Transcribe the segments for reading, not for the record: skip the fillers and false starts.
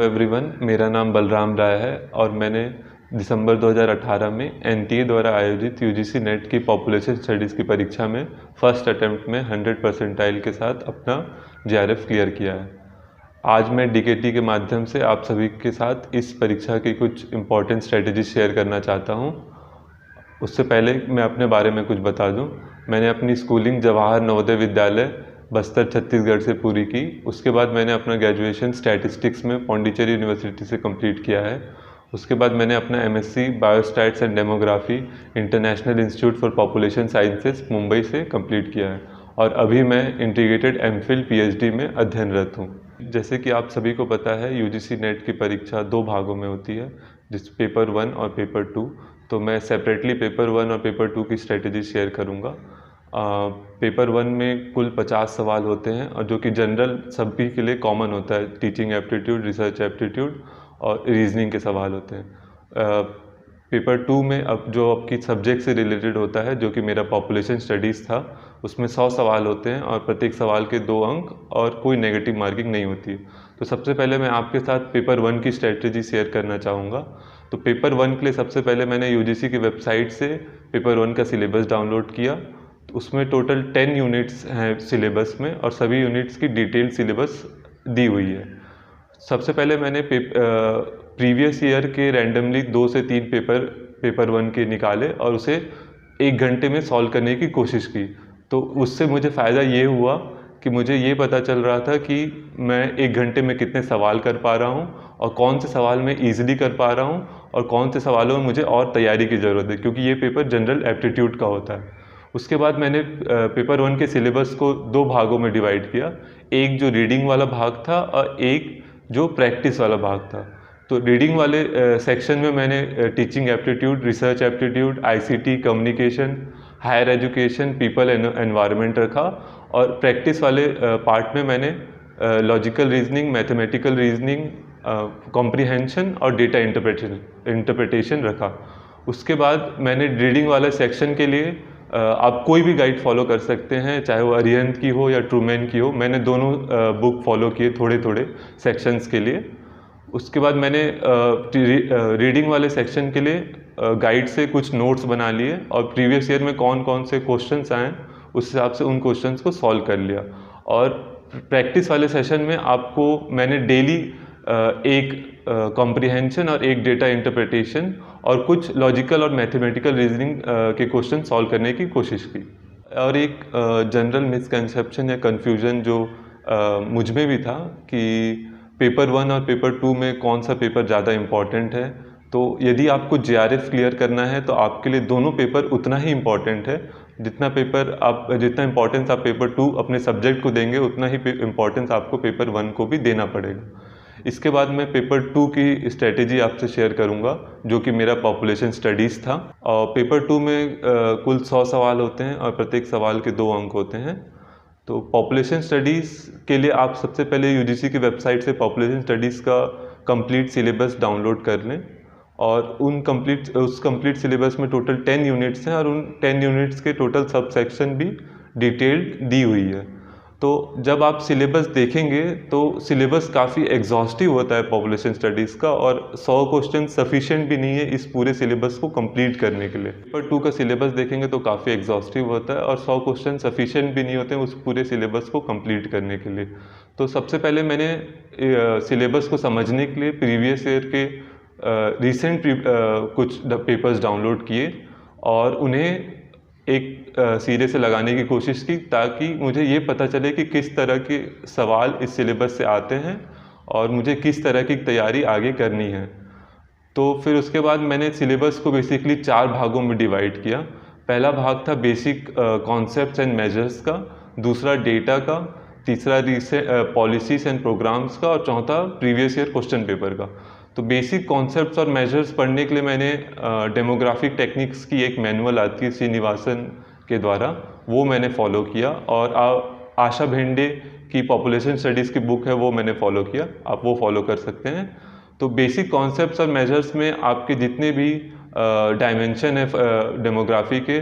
Everyone, मेरा नाम बलराम राय है और मैंने दिसंबर 2018 में एनटीए द्वारा आयोजित यूजीसी नेट की पॉपुलेशन स्टडीज़ की परीक्षा में फर्स्ट अटेम्प्ट में 100 परसेंटाइल के साथ अपना जेआरएफ क्लियर किया है। आज मैं डीकेटी के माध्यम से आप सभी के साथ इस परीक्षा की कुछ इम्पॉर्टेंट स्ट्रेटजी शेयर करना चाहता हूँ। उससे पहले मैं अपने बारे में कुछ बता दूँ। मैंने अपनी स्कूलिंग जवाहर नवोदय विद्यालय बस्तर छत्तीसगढ़ से पूरी की। उसके बाद मैंने अपना ग्रेजुएशन स्टैटिस्टिक्स में पौंडीचेरी यूनिवर्सिटी से कंप्लीट किया है। उसके बाद मैंने अपना MSc biostats and demography international institute for population sciences Mumbai से कंप्लीट किया है और अभी मैं इंटीग्रेटेड एमफिल पीएचडी में अध्ययनरत हूँ। जैसे कि आप सभी को पता है, यूजीसी नेट की परीक्षा 2 भागों में होती है, जिस पेपर 1 और पेपर 2। तो मैं सेपरेटली पेपर 1 और पेपर 2 की स्ट्रेटजी शेयर करूँगा। पेपर 1 में कुल 50 सवाल होते हैं और जो कि जनरल सभी के लिए कॉमन होता है। टीचिंग एप्टीट्यूड, रिसर्च एप्टीट्यूड और रीजनिंग के सवाल होते हैं। पेपर 2 में अब जो आपकी सब्जेक्ट से रिलेटेड होता है, जो कि मेरा पॉपुलेशन स्टडीज़ था, उसमें 100 सवाल होते हैं और प्रत्येक सवाल के 2 अंक और कोई नेगेटिव मार्किंग नहीं होती। तो सबसे पहले मैं आपके साथ पेपर 1 की स्ट्रेटजी शेयर करना चाहूँगा। तो पेपर 1 के लिए सबसे पहले मैंने यूजीसी की वेबसाइट से पेपर 1 का सिलेबस डाउनलोड किया। तो उसमें टोटल 10 यूनिट्स हैं सिलेबस में और सभी यूनिट्स की डिटेल सिलेबस दी हुई है। सबसे पहले मैंने प्रीवियस ईयर के रैंडमली 2 से 3 पेपर 1 के निकाले और उसे 1 घंटे में सॉल्व करने की कोशिश की। तो उससे मुझे फ़ायदा ये हुआ कि मुझे ये पता चल रहा था कि मैं 1 घंटे में कितने सवाल कर पा रहा हूँ और कौन से सवाल मैं ईज़िली कर पा रहा हूँ और कौन से सवालों में मुझे और तैयारी की ज़रूरत है, क्योंकि ये पेपर जनरल एप्टीट्यूड का होता है। उसके बाद मैंने पेपर 1 के सिलेबस को 2 भागों में डिवाइड किया। एक जो रीडिंग वाला भाग था और एक जो प्रैक्टिस वाला भाग था। तो रीडिंग वाले सेक्शन में मैंने teaching aptitude, research aptitude, ICT, communication, higher education, people environment रखा और प्रैक्टिस वाले पार्ट में मैंने logical reasoning, mathematical reasoning, comprehension और डेटा इंटरप्रिटेशन रखा। उसके बाद मैंने रीडिंग वाले सेक्शन के लिए आप कोई भी गाइड फॉलो कर सकते हैं, चाहे वो अरिहंत की हो या ट्रूमैन की हो। मैंने दोनों बुक फॉलो किए थोड़े थोड़े सेक्शंस के लिए। उसके बाद मैंने रीडिंग वाले सेक्शन के लिए गाइड से कुछ नोट्स बना लिए और प्रीवियस ईयर में कौन कौन से क्वेश्चंस आए उस हिसाब से उन क्वेश्चंस को सॉल्व कर लिया। और प्रैक्टिस वाले सेशन में आपको मैंने डेली एक कॉम्प्रिहेंशन और एक डेटा इंटरप्रिटेशन और कुछ लॉजिकल और मैथमेटिकल रीजनिंग के क्वेश्चन सॉल्व करने की कोशिश की। और एक जनरल मिसकंसेप्शन या कन्फ्यूजन जो मुझ में भी था कि पेपर 1 और पेपर 2 में कौन सा पेपर ज़्यादा इम्पॉर्टेंट है। तो यदि आपको जेआरएफ क्लियर करना है तो आपके लिए दोनों पेपर उतना ही इम्पॉर्टेंट है। जितना इम्पोर्टेंस आप पेपर 2 अपने सब्जेक्ट को देंगे, उतना ही इम्पोर्टेंस आपको पेपर 1 को भी देना पड़ेगा। इसके बाद मैं पेपर 2 की स्ट्रेटेजी आपसे शेयर करूंगा, जो कि मेरा पॉपुलेशन स्टडीज़ था। और पेपर 2 में कुल 100 सवाल होते हैं और प्रत्येक सवाल के 2 अंक होते हैं। तो पॉपुलेशन स्टडीज़ के लिए आप सबसे पहले यूजीसी की वेबसाइट से पॉपुलेशन स्टडीज़ का कंप्लीट सिलेबस डाउनलोड कर लें और उस कंप्लीट सिलेबस में टोटल 10 यूनिट्स हैं और उन 10 यूनिट्स के टोटल सब सेक्शन भी डिटेल्ड दी हुई है। तो जब आप सिलेबस देखेंगे तो सिलेबस काफ़ी एग्जॉस्टिव होता है पॉपुलेशन स्टडीज़ का और 100 क्वेश्चन सफिशिएंट भी नहीं है इस पूरे सिलेबस को कंप्लीट करने के लिए। पेपर 2 का सिलेबस देखेंगे तो काफ़ी एग्जॉस्टिव होता है और 100 क्वेश्चन सफिशिएंट भी नहीं होते हैं उस पूरे सिलेबस को कंप्लीट करने के लिए। तो सबसे पहले मैंने सिलेबस को समझने के लिए प्रीवियस ईयर के रिसेंट कुछ पेपर्स डाउनलोड किए और उन्हें एक सिरे से लगाने की कोशिश की, ताकि मुझे ये पता चले कि किस तरह के सवाल इस सिलेबस से आते हैं और मुझे किस तरह की तैयारी आगे करनी है। तो फिर उसके बाद मैंने सिलेबस को बेसिकली 4 भागों में डिवाइड किया। पहला भाग था बेसिक कॉन्सेप्ट्स एंड मेजर्स का, दूसरा डेटा का, तीसरा पॉलिसीज एंड प्रोग्राम्स का और चौथा प्रीवियस ईयर क्वेश्चन पेपर का। तो बेसिक कॉन्सेप्ट्स और मेजर्स पढ़ने के लिए मैंने डेमोग्राफिक टेक्निक्स की एक मैनुअल आती है श्रीनिवासन के द्वारा, वो मैंने फॉलो किया। और आशा भेंडे की पॉपुलेशन स्टडीज़ की बुक है, वो मैंने फॉलो किया, आप वो फॉलो कर सकते हैं। तो बेसिक कॉन्सेप्ट्स और मेजर्स में आपके जितने भी डायमेंशन है डेमोग्राफी के,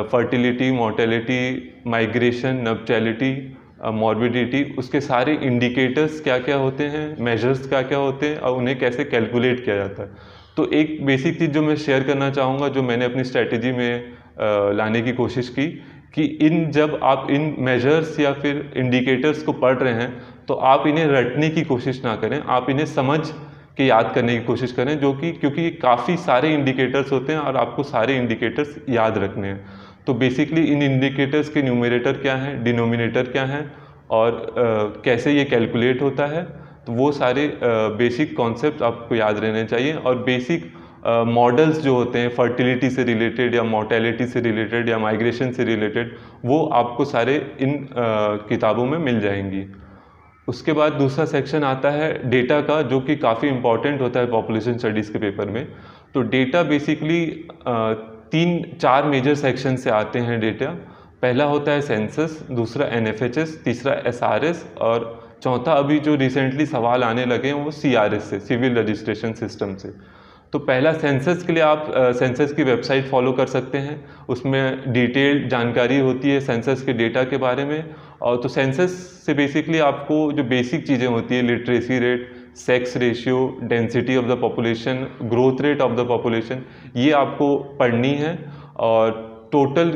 फर्टिलिटी, मोर्टेलिटी, माइग्रेशन, नप्टैलिटी मॉर्बिडिटी, उसके सारे इंडिकेटर्स क्या क्या होते हैं, मेजर्स क्या क्या होते हैं और उन्हें कैसे कैलकुलेट किया जाता है। तो एक बेसिक चीज़ जो मैं शेयर करना चाहूँगा, जो मैंने अपनी स्ट्रैटेजी में लाने की कोशिश की, कि जब आप इन मेजर्स या फिर इंडिकेटर्स को पढ़ रहे हैं तो आप इन्हें रटने की कोशिश ना करें, आप इन्हें समझ के याद करने की कोशिश करें, क्योंकि काफ़ी सारे इंडिकेटर्स होते हैं और आपको सारे इंडिकेटर्स याद रखने हैं। तो बेसिकली इन इंडिकेटर्स के न्यूमरेटर क्या हैं, डिनोमिनेटर क्या हैं और कैसे ये कैलकुलेट होता है, तो वो सारे बेसिक कॉन्सेप्ट आपको याद रहने चाहिए। और बेसिक मॉडल्स जो होते हैं फर्टिलिटी से रिलेटेड या मोर्टेलिटी से रिलेटेड या माइग्रेशन से रिलेटेड, वो आपको सारे इन किताबों में मिल जाएंगी। उसके बाद दूसरा सेक्शन आता है डेटा का, जो कि काफ़ी इम्पॉर्टेंट होता है पॉपुलेशन स्टडीज़ के पेपर में। तो डेटा बेसिकली 3-4 मेजर सेक्शन से आते हैं डेटा। पहला होता है सेंसस, दूसरा NFHS, तीसरा SRS और चौथा अभी जो रिसेंटली सवाल आने लगे हैं वो CRS से, सिविल रजिस्ट्रेशन सिस्टम से। तो पहला सेंसस के लिए आप सेंसस की वेबसाइट फॉलो कर सकते हैं, उसमें डिटेल्ड जानकारी होती है सेंसस के डेटा के बारे में। और तो सेंसस से बेसिकली आपको जो बेसिक चीज़ें होती है, literacy rate, sex ratio, density of the population, growth rate of the population, ये आपको पढ़नी है। और टोटल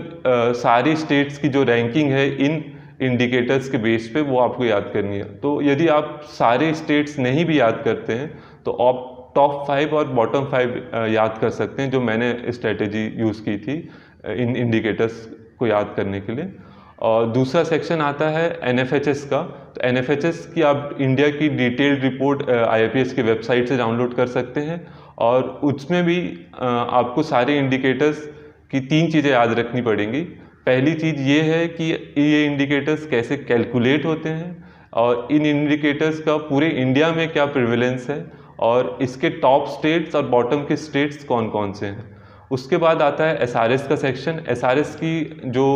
सारी स्टेट्स की जो रैंकिंग है इन इंडिकेटर्स के बेस पे, वो आपको याद करनी है। तो यदि आप सारे स्टेट्स नहीं भी याद करते हैं तो आप टॉप 5 और बॉटम 5 याद कर सकते हैं, जो मैंने स्ट्रेटेजी यूज़ की थी इन इंडिकेटर्स को याद करने के लिए। और दूसरा सेक्शन आता है NFHS का। तो NFHS की आप इंडिया की डिटेल्ड रिपोर्ट IAPS की वेबसाइट से डाउनलोड कर सकते हैं और उसमें भी आपको सारे इंडिकेटर्स की 3 चीज़ें याद रखनी पड़ेंगी। पहली चीज़ ये है कि ये इंडिकेटर्स कैसे कैलकुलेट होते हैं और इन इंडिकेटर्स का पूरे इंडिया में क्या प्रिविलेंस है और इसके टॉप स्टेट्स और बॉटम के स्टेट्स कौन कौन से हैं। उसके बाद आता है SRS का सेक्शन। SRS की जो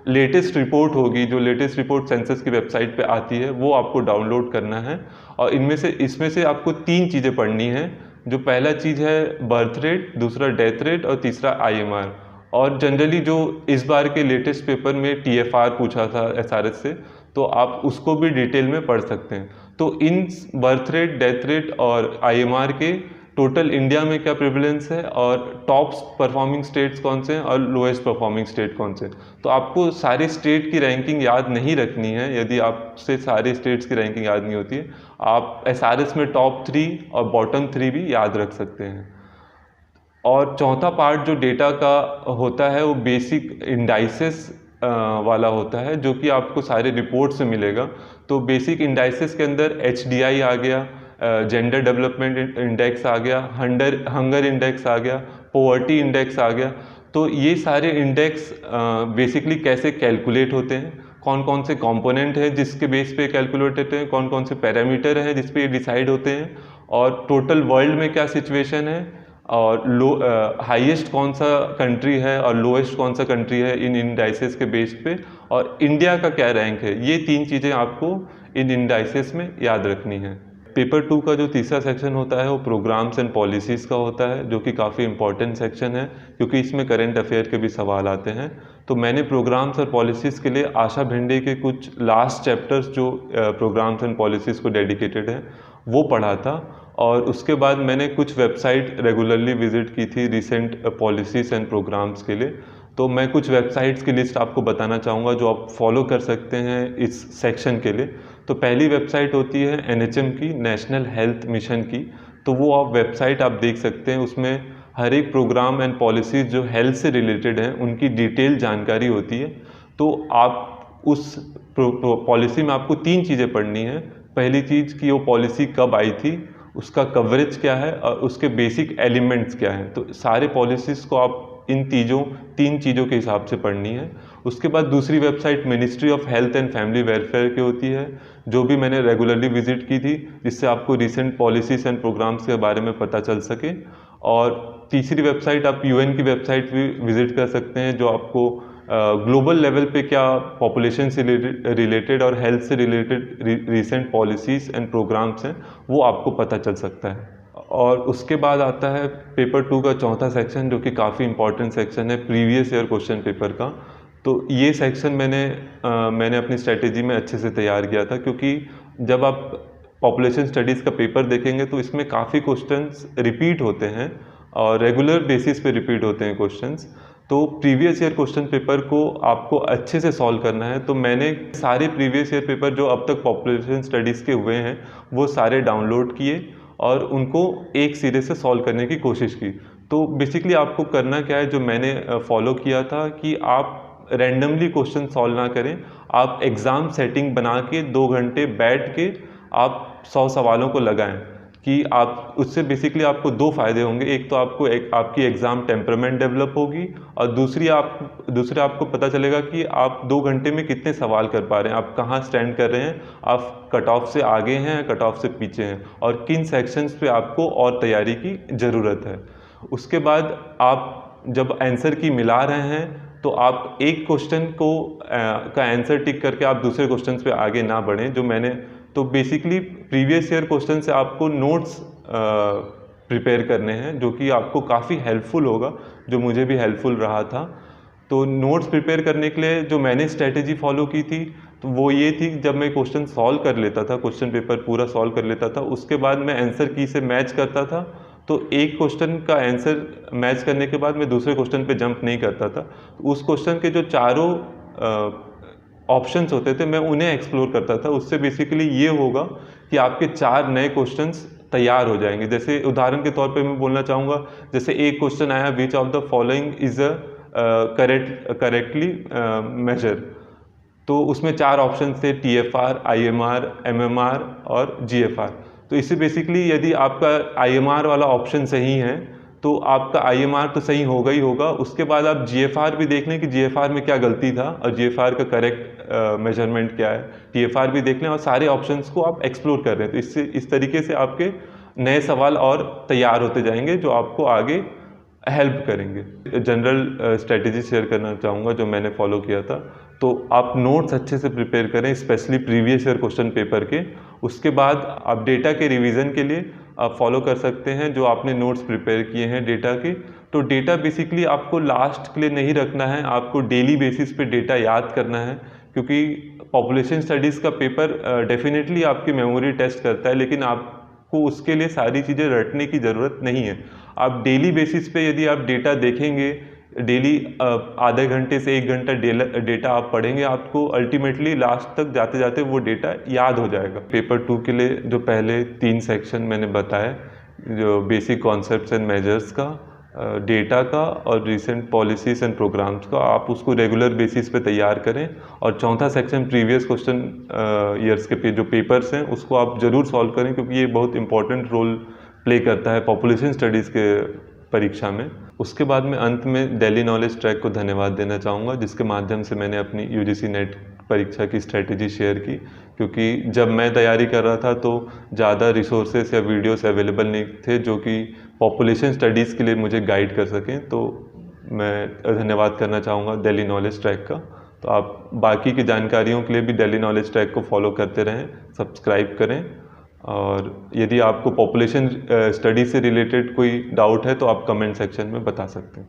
लेटेस्ट रिपोर्ट होगी, जो लेटेस्ट रिपोर्ट सेंसस की वेबसाइट पे आती है, वो आपको डाउनलोड करना है। और इसमें से आपको 3 चीज़ें पढ़नी है। जो पहला चीज़ है बर्थ रेट, दूसरा डेथ रेट और तीसरा IMR। और जनरली जो इस बार के लेटेस्ट पेपर में TFR पूछा था SRS से, तो आप उसको भी डिटेल में पढ़ सकते हैं। तो इन बर्थ रेट, डेथ रेट और IMR के टोटल इंडिया में क्या प्रेवलेंस है और टॉप परफॉर्मिंग स्टेट्स कौन से हैं और लोएस्ट परफॉर्मिंग स्टेट कौन से हैं। तो आपको सारे स्टेट की रैंकिंग याद नहीं रखनी है। यदि आपसे सारे स्टेट्स की रैंकिंग याद नहीं होती है, आप SRS में टॉप 3 और बॉटम 3 भी याद रख सकते हैं। और चौथा पार्ट जो डेटा का होता है वो बेसिक इंडाइसेस वाला होता है, जो कि आपको सारे रिपोर्ट से मिलेगा। तो बेसिक इंडाइसेस के अंदर HDI आ गया, जेंडर डेवलपमेंट इंडेक्स आ गया, हंगर इंडेक्स आ गया, पॉवर्टी इंडेक्स आ गया। तो ये सारे इंडेक्स बेसिकली कैसे कैलकुलेट होते हैं, कौन कौन से कंपोनेंट हैं जिसके बेस पे कैलकुलेट होते हैं, कौन कौन से पैरामीटर हैं जिस पे ये डिसाइड होते हैं, और टोटल वर्ल्ड में क्या सिचुएशन है, और हाईएस्ट कौन सा कंट्री है और लोएस्ट कौन सा कंट्री है इन इंडाइसेस के बेस पे, और इंडिया का क्या रैंक है। ये 3 चीज़ें आपको इन इंडाइसेस में याद रखनी है। पेपर 2 का जो तीसरा सेक्शन होता है वो प्रोग्राम्स एंड पॉलिसीज़ का होता है, जो कि काफ़ी इंपॉर्टेंट सेक्शन है क्योंकि इसमें करंट अफेयर के भी सवाल आते हैं। तो मैंने प्रोग्राम्स और पॉलिसीज़ के लिए आशा भिंडे के कुछ लास्ट चैप्टर्स जो प्रोग्राम्स एंड पॉलिसीज़ को डेडिकेटेड है वो पढ़ा था, और उसके बाद मैंने कुछ वेबसाइट रेगुलरली विजिट की थी रिसेंट पॉलिसीज़ एंड प्रोग्राम्स के लिए। तो मैं कुछ वेबसाइट्स की लिस्ट आपको बताना चाहूँगा जो आप फॉलो कर सकते हैं इस सेक्शन के लिए। तो पहली वेबसाइट होती है NHM की, नेशनल हेल्थ मिशन की। तो वो आप वेबसाइट आप देख सकते हैं, उसमें हर एक प्रोग्राम एंड पॉलिसीज़ जो हेल्थ से रिलेटेड हैं उनकी डिटेल जानकारी होती है। तो आप उस पॉलिसी में आपको 3 चीज़ें पढ़नी है। पहली चीज़ कि वो पॉलिसी कब आई थी, उसका कवरेज क्या है और उसके बेसिक एलिमेंट्स क्या हैं। तो सारे पॉलिसीज़ को आप इन 3 चीज़ों के हिसाब से पढ़नी है। उसके बाद दूसरी website ministry of health and family welfare की होती है, जो भी मैंने रेगुलरली विजिट की थी, जिससे आपको रिसेंट पॉलिसीज़ एंड प्रोग्राम्स के बारे में पता चल सके। और तीसरी वेबसाइट आप UN की वेबसाइट भी विजिट कर सकते हैं, जो आपको ग्लोबल लेवल पे क्या पॉपुलेशन से रिलेटेड और हेल्थ से related recent policies and programmes हैं वो आपको पता चल सकता है। और उसके बाद आता है पेपर 2 का चौथा सेक्शन, जो कि काफ़ी इंपॉर्टेंट सेक्शन है प्रीवियस ईयर क्वेश्चन पेपर का। तो ये सेक्शन मैंने अपनी स्ट्रेटेजी में अच्छे से तैयार किया था, क्योंकि जब आप पॉपुलेशन स्टडीज़ का पेपर देखेंगे तो इसमें काफ़ी क्वेश्चंस रिपीट होते हैं और रेगुलर बेसिस पे रिपीट होते हैं क्वेश्चंस। तो प्रीवियस ईयर क्वेश्चन पेपर को आपको अच्छे से सॉल्व करना है। तो मैंने सारे प्रीवियस ईयर पेपर जो अब तक पॉपुलेशन स्टडीज़ के हुए हैं वो सारे डाउनलोड किए और उनको एक सिरे से सॉल्व करने की कोशिश की। तो बेसिकली आपको करना क्या है, जो मैंने फॉलो किया था कि आप रैंडमली क्वेश्चन सॉल्व ना करें, आप एग्ज़ाम सेटिंग बना के 2 घंटे बैठ के आप 100 सवालों को लगाएं कि आप उससे बेसिकली आपको 2 फ़ायदे होंगे। एक तो आपकी एग्ज़ाम टेम्परामेंट डेवलप होगी और दूसरा आपको पता चलेगा कि आप 2 घंटे में कितने सवाल कर पा रहे हैं, आप कहाँ स्टैंड कर रहे हैं, आप कट ऑफ से आगे हैं, कट ऑफ से पीछे हैं और किन सेक्शंस पे आपको और तैयारी की ज़रूरत है। उसके बाद आप जब आंसर की मिला रहे हैं तो आप एक क्वेश्चन का आंसर टिक करके आप दूसरे क्वेश्चन पे आगे ना बढ़ें। तो बेसिकली प्रीवियस ईयर क्वेश्चन से आपको नोट्स प्रिपेयर करने हैं, जो कि आपको काफ़ी हेल्पफुल होगा, जो मुझे भी हेल्पफुल रहा था। तो नोट्स प्रिपेयर करने के लिए जो मैंने स्ट्रेटेजी फॉलो की थी तो वो ये थी, जब मैं क्वेश्चन सॉल्व कर लेता था, क्वेश्चन पेपर पूरा सॉल्व कर लेता था, उसके बाद मैं आंसर की से मैच करता था। तो एक क्वेश्चन का आंसर मैच करने के बाद मैं दूसरे क्वेश्चन पे जंप नहीं करता था। उस क्वेश्चन के जो चारों ऑप्शंस होते थे मैं उन्हें एक्सप्लोर करता था। उससे बेसिकली ये होगा कि आपके 4 नए क्वेश्चंस तैयार हो जाएंगे। जैसे उदाहरण के तौर पे मैं बोलना चाहूँगा, जैसे एक क्वेश्चन आया, which of the following is a correctly measure. तो उसमें 4 ऑप्शन थे, TFR, IMR, MMR और GFR। तो इससे बेसिकली यदि आपका IMR वाला ऑप्शन सही है तो आपका IMR तो सही होगा ही होगा। उसके बाद आप GFR भी देख लें कि GFR में क्या गलती था और GFR का करेक्ट मेजरमेंट क्या है, TFR भी देख लें और सारे ऑप्शंस को आप एक्सप्लोर कर रहे हैं। तो इस तरीके से आपके नए सवाल और तैयार होते जाएंगे जो आपको आगे हेल्प करेंगे। जनरल स्ट्रेटेजी शेयर करना चाहूँगा जो मैंने फॉलो किया था। तो आप नोट्स अच्छे से प्रिपेयर करें, specially previous year question paper के। उसके बाद आप डेटा के रिवीजन के लिए आप फॉलो कर सकते हैं जो आपने नोट्स प्रिपेयर किए हैं डेटा के। तो डेटा बेसिकली आपको लास्ट के लिए नहीं रखना है, आपको डेली बेसिस पे डेटा याद करना है, क्योंकि पॉपुलेशन स्टडीज़ का पेपर डेफिनेटली आपकी मेमोरी टेस्ट करता है, लेकिन आपको उसके लिए सारी चीज़ें रटने की ज़रूरत नहीं है। आप डेली बेसिस पे यदि आप डेटा देखेंगे, डेली आधे घंटे से 1 घंटा डेटा आप पढ़ेंगे, आपको अल्टीमेटली लास्ट तक जाते जाते वो डेटा याद हो जाएगा। पेपर 2 के लिए जो पहले 3 सेक्शन मैंने बताए, जो बेसिक कॉन्सेप्ट्स एंड मेजर्स का, डेटा का और रिसेंट पॉलिसीज़ एंड प्रोग्राम्स का, आप उसको रेगुलर बेसिस पे तैयार करें। और चौथा सेक्शन प्रीवियस क्वेश्चन ईयर्स के जो पेपर्स हैं उसको आप ज़रूर सॉल्व करें, क्योंकि ये बहुत इंपॉर्टेंट रोल प्ले करता है पॉपुलेशन स्टडीज़ के परीक्षा में। उसके बाद में अंत में दिल्ली नॉलेज ट्रैक को धन्यवाद देना चाहूँगा, जिसके माध्यम से मैंने अपनी UGC नेट परीक्षा की स्ट्रेटेजी शेयर की, क्योंकि जब मैं तैयारी कर रहा था तो ज़्यादा रिसोर्सेस या वीडियोस अवेलेबल नहीं थे जो कि पॉपुलेशन स्टडीज़ के लिए मुझे गाइड कर सकें। तो मैं धन्यवाद करना चाहूँगा दिल्ली नॉलेज ट्रैक का। तो आप बाकी की जानकारियों के लिए भी दिल्ली नॉलेज ट्रैक को फॉलो करते रहें, सब्सक्राइब करें। और यदि आपको पॉपुलेशन स्टडी से रिलेटेड कोई डाउट है तो आप कमेंट सेक्शन में बता सकते हैं।